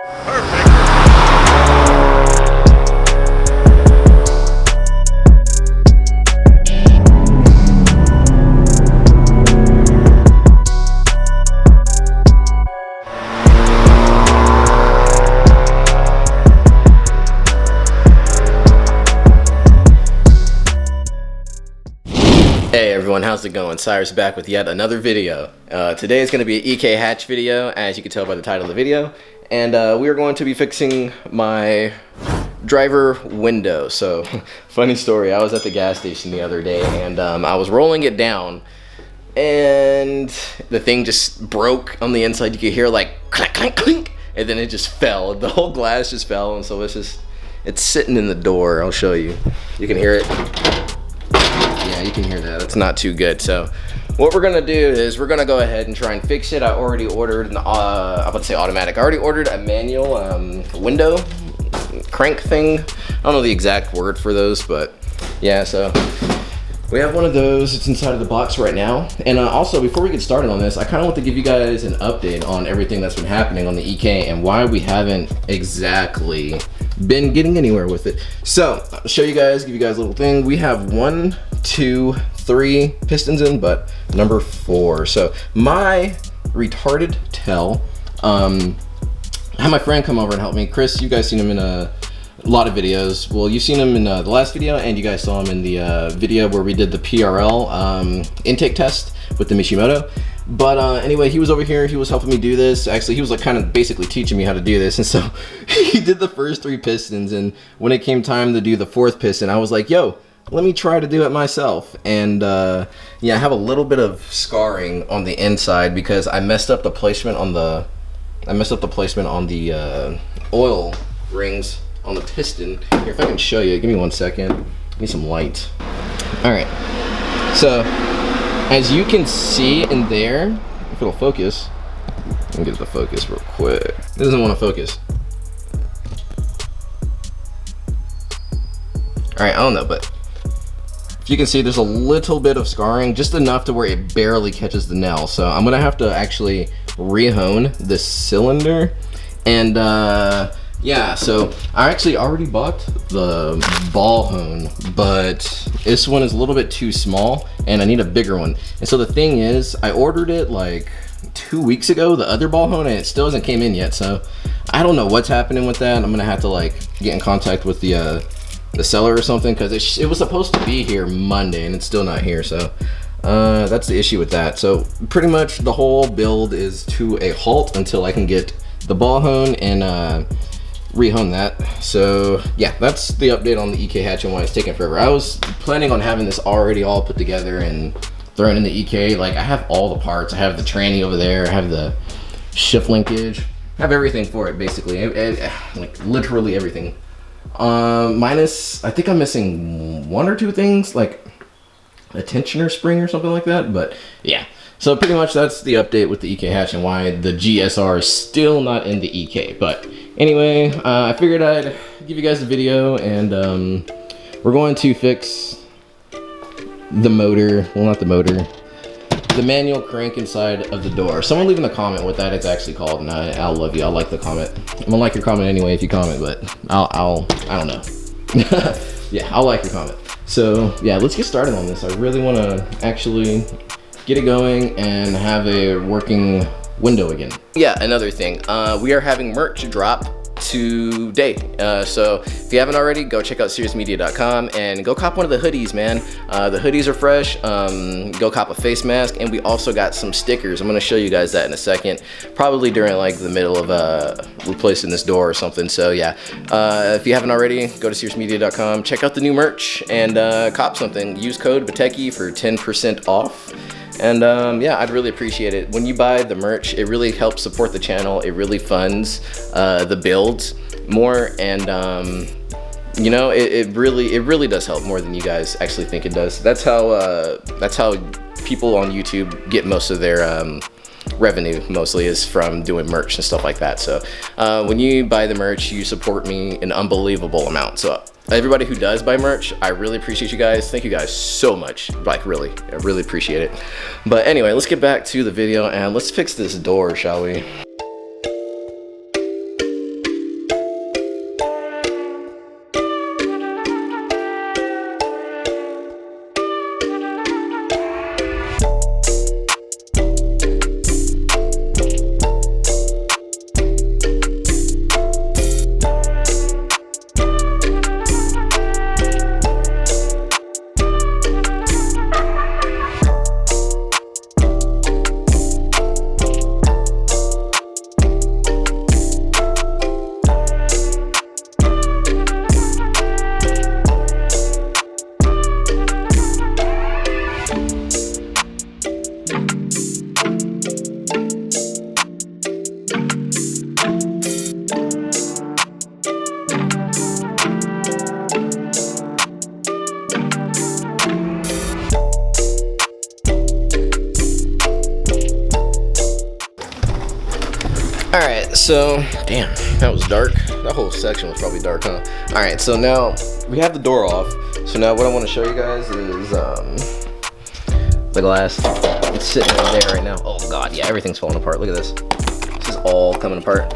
Hey everyone, how's it going? Cyrus back with yet another video. Today is going to be an EK hatch video, as you can tell by the title of the video. And we are going to be fixing my driver window. So, funny story, I was at the gas station the other day and I was rolling it down. And the thing just broke on the inside. You could hear like clink, clink, clink. And then it just fell. The whole glass just fell. And so it's sitting in the door. I'll show you. You can hear it. Yeah, you can hear that. It's not too good. So what we're gonna do is we're gonna go ahead and try and fix it. I already ordered an, I would say automatic. I already ordered a manual window crank thing. I don't know the exact word for those, but yeah, so we have one of those. It's inside of the box right now. And also, before we get started on this, I kind of want to give you guys an update on everything that's been happening on the EK and why we haven't exactly been getting anywhere with it. So I'll show you guys, give you guys a little thing. We have 1, 2, 3 pistons in, but number 4. So my retarded tail, I had my friend come over and help me. Chris, you guys seen him in a lot of videos. Well, you've seen him in the last video, and you guys saw him in the video where we did the PRL intake test with the Mishimoto. But anyway, he was over here, he was helping me do this. Actually, he was like kind of basically teaching me how to do this. And so he did the first 3 pistons, and when it came time to do the 4th piston, I was like, yo, let me try to do it myself. And yeah, I have a little bit of scarring on the inside because I messed up the placement on the oil rings on the piston. Here, if I can show you, give me 1 second. I need some light. All right, so as you can see in there, if it'll focus, let me get the focus real quick. It doesn't want to focus. All right, I don't know, but if you can see, there's a little bit of scarring, just enough to where it barely catches the nail. So I'm gonna have to actually re-hone this cylinder. And yeah, so I actually already bought the ball hone, but this one is a little bit too small and I need a bigger one. And so the thing is, I ordered it like 2 weeks ago, the other ball hone, and it still hasn't came in yet. So I don't know what's happening with that. I'm gonna have to like get in contact with the seller or something, because it was supposed to be here Monday and it's still not here. So that's the issue with that. So pretty much the whole build is to a halt until I can get the ball hone and re-hone that. So yeah, that's the update on the EK hatch and why it's taking forever. I was planning on having this already all put together and thrown in the EK. Like, I have all the parts. I have the tranny over there, I have the shift linkage, I have everything for it basically. Like literally everything. Minus, I think I'm missing 1 or 2 things, like a tensioner spring or something like that. But yeah, so pretty much that's the update with the EK hatch and why the GSR is still not in the EK. But anyway, I figured I'd give you guys the video, and we're going to fix the motor, well, not the motor, the manual crank inside of the door. Someone leave in the comment what that is actually called, and I'll love you. I'll like the comment. I'm gonna like your comment anyway if you comment, but I don't know. Yeah, I'll like your comment. So yeah, let's get started on this. I really want to actually get it going and have a working window again. Yeah, another thing, we are having merch drop today. So if you haven't already, go check out SyriousMedia.com and go cop one of the hoodies, man. The hoodies are fresh. Go cop a face mask, and we also got some stickers. I'm gonna show you guys that in a second, probably during like the middle of replacing this door or something. So yeah, if you haven't already, go to SyriousMedia.com, check out the new merch, and cop something. Use code BATECHI for 10% off. And yeah, I'd really appreciate it. When you buy the merch, it really helps support the channel. It really funds the builds more, and you know, it really does help more than you guys actually think it does. That's how people on YouTube get most of their revenue, mostly is from doing merch and stuff like that. So when you buy the merch, you support me an unbelievable amount. So everybody who does buy merch, I really appreciate you guys. Thank you guys so much. Like, really, I really appreciate it. But anyway, let's get back to the video and let's fix this door, shall we? Alright, so, damn, that was dark. That whole section was probably dark, huh? Alright, so now we have the door off. So now what I want to show you guys is the glass. It's sitting right there right now. Oh god, yeah, everything's falling apart. Look at this. This is all coming apart.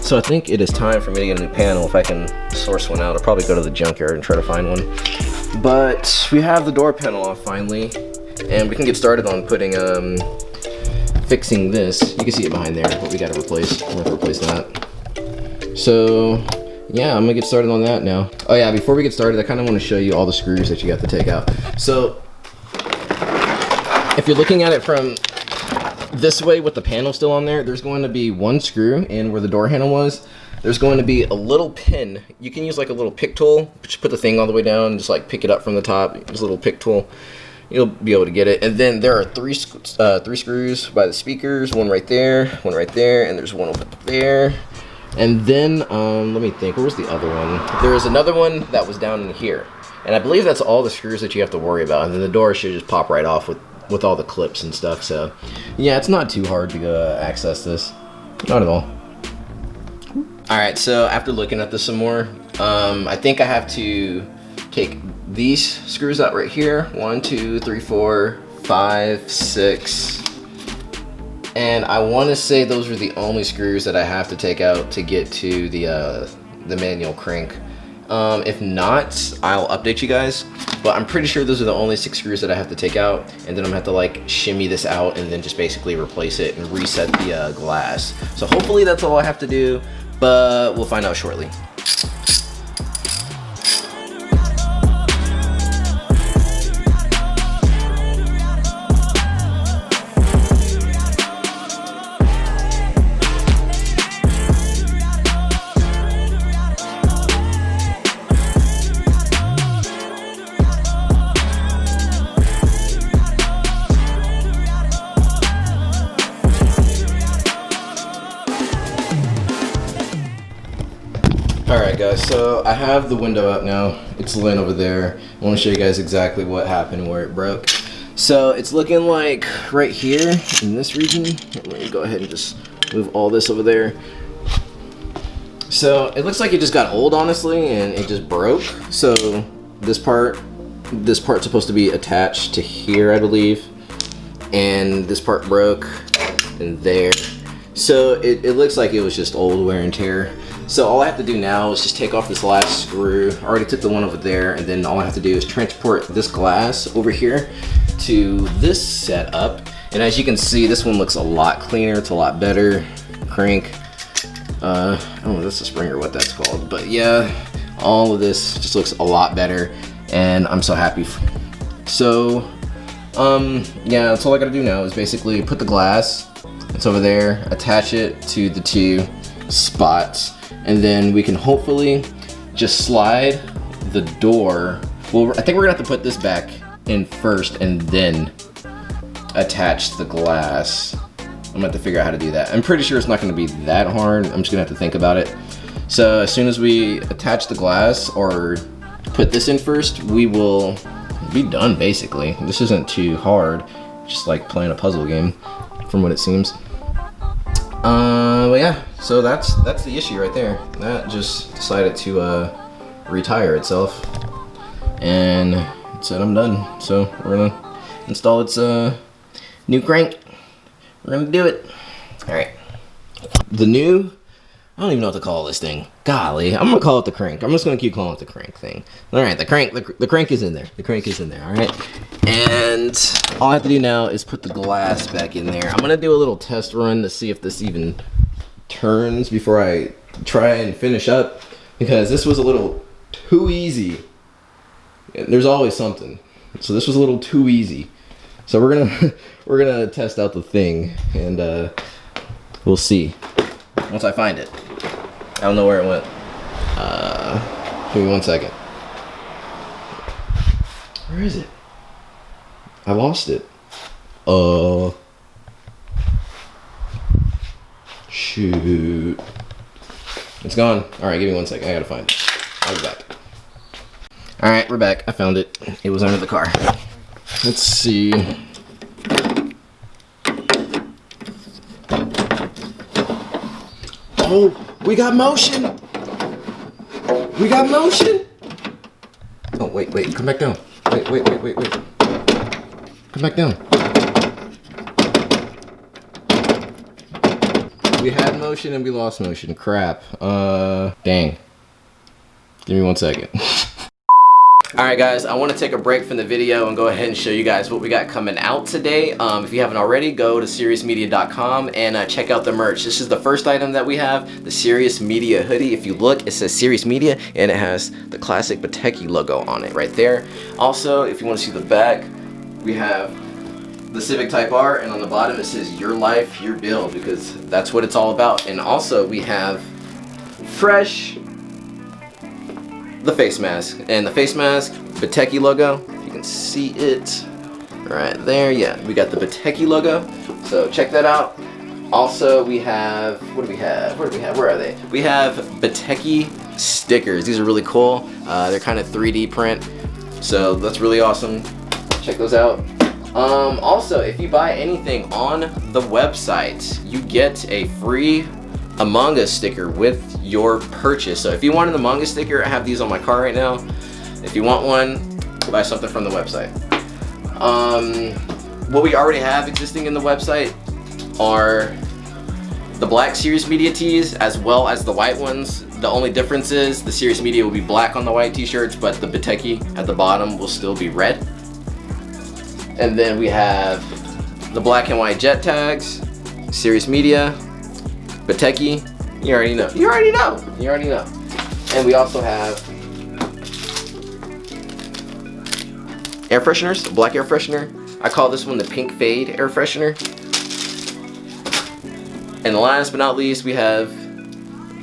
So I think it is time for me to get a new panel. If I can source one out, I'll probably go to the junkyard and try to find one. But we have the door panel off finally, and we can get started on putting fixing this. You can see it behind there, but we gotta replace. We're gonna replace that. So yeah, I'm gonna get started on that now. Oh yeah, before we get started, I kind of want to show you all the screws that you have to take out. So if you're looking at it from this way with the panel still on there, there's going to be one screw, and where the door handle was, there's going to be a little pin. You can use like a little pick tool, just put the thing all the way down and just like pick it up from the top. Just a little pick tool. You'll be able to get it. And then there are three screws by the speakers, one right there, and there's one over there. And then, let me think, where was the other one? There is another one that was down in here. And I believe that's all the screws that you have to worry about. And then the door should just pop right off with all the clips and stuff. So, yeah, it's not too hard to access this. Not at all. Alright, so after looking at this some more, I think I have to take these screws out right here. 1, 2, 3, 4, 5, 6. And I want to say those are the only screws that I have to take out to get to the manual crank. If not, I'll update you guys. But I'm pretty sure those are the only 6 screws that I have to take out. And then I'm going to have to like shimmy this out and then just basically replace it and reset the glass. So hopefully that's all I have to do, but we'll find out shortly. Alright guys, so I have the window up now. It's laying over there. I want to show you guys exactly what happened and where it broke. So it's looking like right here in this region. Let me go ahead and just move all this over there. So it looks like it just got old, honestly, and it just broke. So this part's supposed to be attached to here, I believe. And this part broke and there. So it looks like it was just old wear and tear. So all I have to do now is just take off this last screw. I already took the one over there, and then all I have to do is transport this glass over here to this setup. And as you can see, this one looks a lot cleaner. It's a lot better. Crank. I don't know if that's a spring or what that's called, but yeah, all of this just looks a lot better, and I'm so happy. So, yeah, that's all I gotta do now is basically put the glass. It's over there. Attach it to the 2 spots. And then we can hopefully just slide the door. Well, I think we're gonna have to put this back in first and then attach the glass. I'm gonna have to figure out how to do that. I'm pretty sure it's not gonna be that hard. I'm just gonna have to think about it. So as soon as we attach the glass or put this in first, we will be done basically. This isn't too hard. Just like playing a puzzle game from what it seems. But yeah, so that's the issue right there. That just decided to retire itself, and it said I'm done. So we're gonna install its new crank. We're gonna do it. All right. The new, I don't even know what to call this thing. Golly, I'm gonna call it the crank. I'm just gonna keep calling it the crank thing. All right, the crank is in there. The crank is in there. All right. And all I have to do now is put the glass back in there. I'm gonna do a little test run to see if this even turns before I try and finish up, because this was a little too easy. There's always something. So this was a little too easy. So we're gonna test out the thing, and we'll see once I find it. I don't know where it went. Give me 1 second. Where is it? I lost it. Shoot. shoot. It's gone. All right, give me 1 second. I gotta find it. I'll be back. All right, we're back. I found it. It was under the car. Let's see. Oh, we got motion. We got motion. Oh, wait. Come back down. Wait. Come back down. We had motion and we lost motion. Crap. Dang. Give me 1 second. Alright guys, I want to take a break from the video and go ahead and show you guys what we got coming out today. If you haven't already, go to SyriousMedia.com and check out the merch. This is the first item that we have, the Syrious Media hoodie. If you look, it says Syrious Media and it has the classic Bateki logo on it right there. Also, if you want to see the back, we have the Civic Type R, and on the bottom it says Your Life, Your Build, because that's what it's all about. And also we have fresh the face mask, and the face mask Bateki logo, if you can see it right there. Yeah, we got the Bateki logo, so check that out. Also we have, what do we have, where are they? We have Bateki stickers. These are really cool. They're kind of 3D print, so that's really awesome. Check those out. Also, if you buy anything on the website, you get a free Among Us sticker with your purchase. So if you want an Among Us sticker, I have these on my car right now. If you want one, buy something from the website. What we already have existing in the website are the black Syrious Media tees as well as the white ones. The only difference is the Syrious Media will be black on the white t-shirts, but the Bateki at the bottom will still be red. And then we have the black and white jet tags, Syrious Media, Bateki. You already know. And we also have air fresheners, a black air freshener. I call this one the pink fade air freshener. And last but not least, we have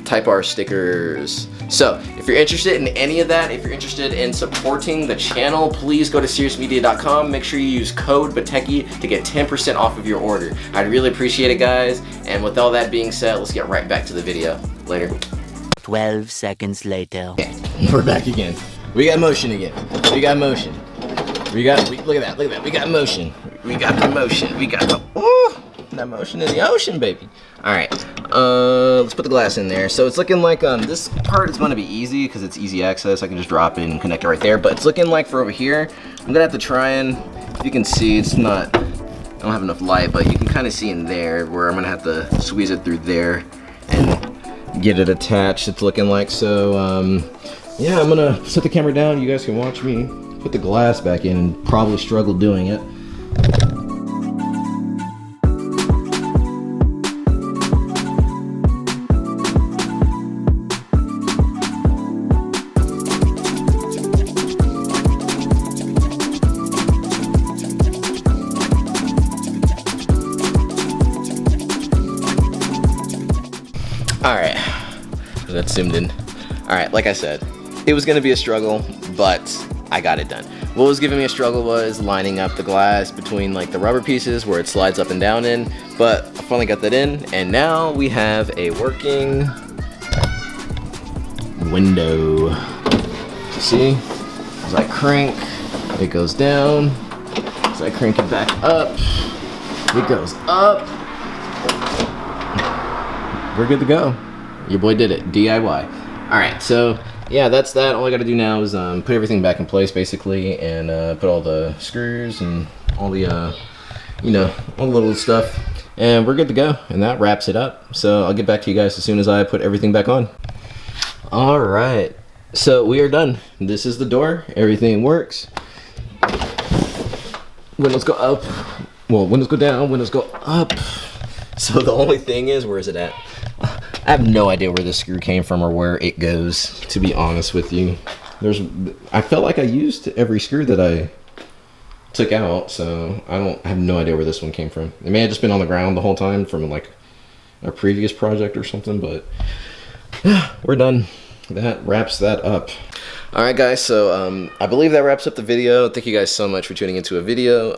Type R stickers. So if you're interested in any of that, if you're interested in supporting the channel, please go to SyriousMedia.com. Make sure you use code Bateki to get 10% off of your order. I'd really appreciate it, guys. And with all that being said, let's get right back to the video. Later. 12 seconds later. Okay, we're back again. We got motion again. Look at that. We got motion. We got the motion. We got the that motion in the ocean, baby. All right, let's put the glass in there. So it's looking like this part is going to be easy because it's easy access. I can just drop it and connect it right there. But it's looking like for over here, I'm gonna have to try and, if you can see, it's not, I don't have enough light, but you can kind of see in there where I'm gonna have to squeeze it through there and get it attached. It's looking like. So yeah, I'm gonna set the camera down. You guys can watch me put the glass back in and probably struggle doing it. Alright, that's zoomed in. Alright, like I said, it was going to be a struggle, but I got it done. What was giving me a struggle was lining up the glass between like the rubber pieces where it slides up and down in, but I finally got that in, and now we have a working window. See, as I crank, it goes down. As I crank it back up, it goes up. We're good to go. Your boy did it, DIY. All right, so yeah, that's that. All I gotta do now is put everything back in place basically, and put all the screws and all the, you know, all the little stuff, and we're good to go. And that wraps it up. So I'll get back to you guys as soon as I put everything back on. All right, so we are done. This is the door. Everything works. Windows go up. Well, windows go down, windows go up. So the only thing is, where is it at? I have no idea where this screw came from or where it goes, to be honest with you. I felt like I used every screw that I took out, so I have no idea where this one came from. It may have just been on the ground the whole time from like a previous project or something, but we're done. That wraps that up. Alright guys, so I believe that wraps up the video. Thank you guys so much for tuning into a video.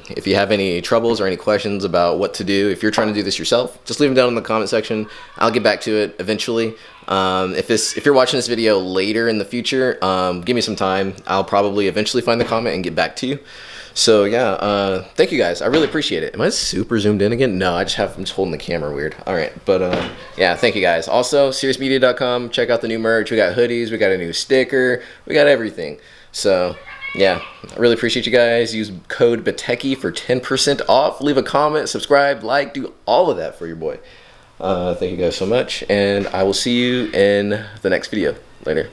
If you have any troubles or any questions about what to do, if you're trying to do this yourself, just leave them down in the comment section. I'll get back to it eventually. If you're watching this video later in the future, give me some time. I'll probably eventually find the comment and get back to you. So yeah, thank you guys. I really appreciate it. Am I super zoomed in again? No, I'm just holding the camera weird. All right, but yeah, thank you guys. Also, SeriousMedia.com. Check out the new merch. We got hoodies. We got a new sticker. We got everything. So yeah, I really appreciate you guys. Use code BATECHI for 10% off. Leave a comment, subscribe, like, do all of that for your boy. Thank you guys so much, and I will see you in the next video. Later.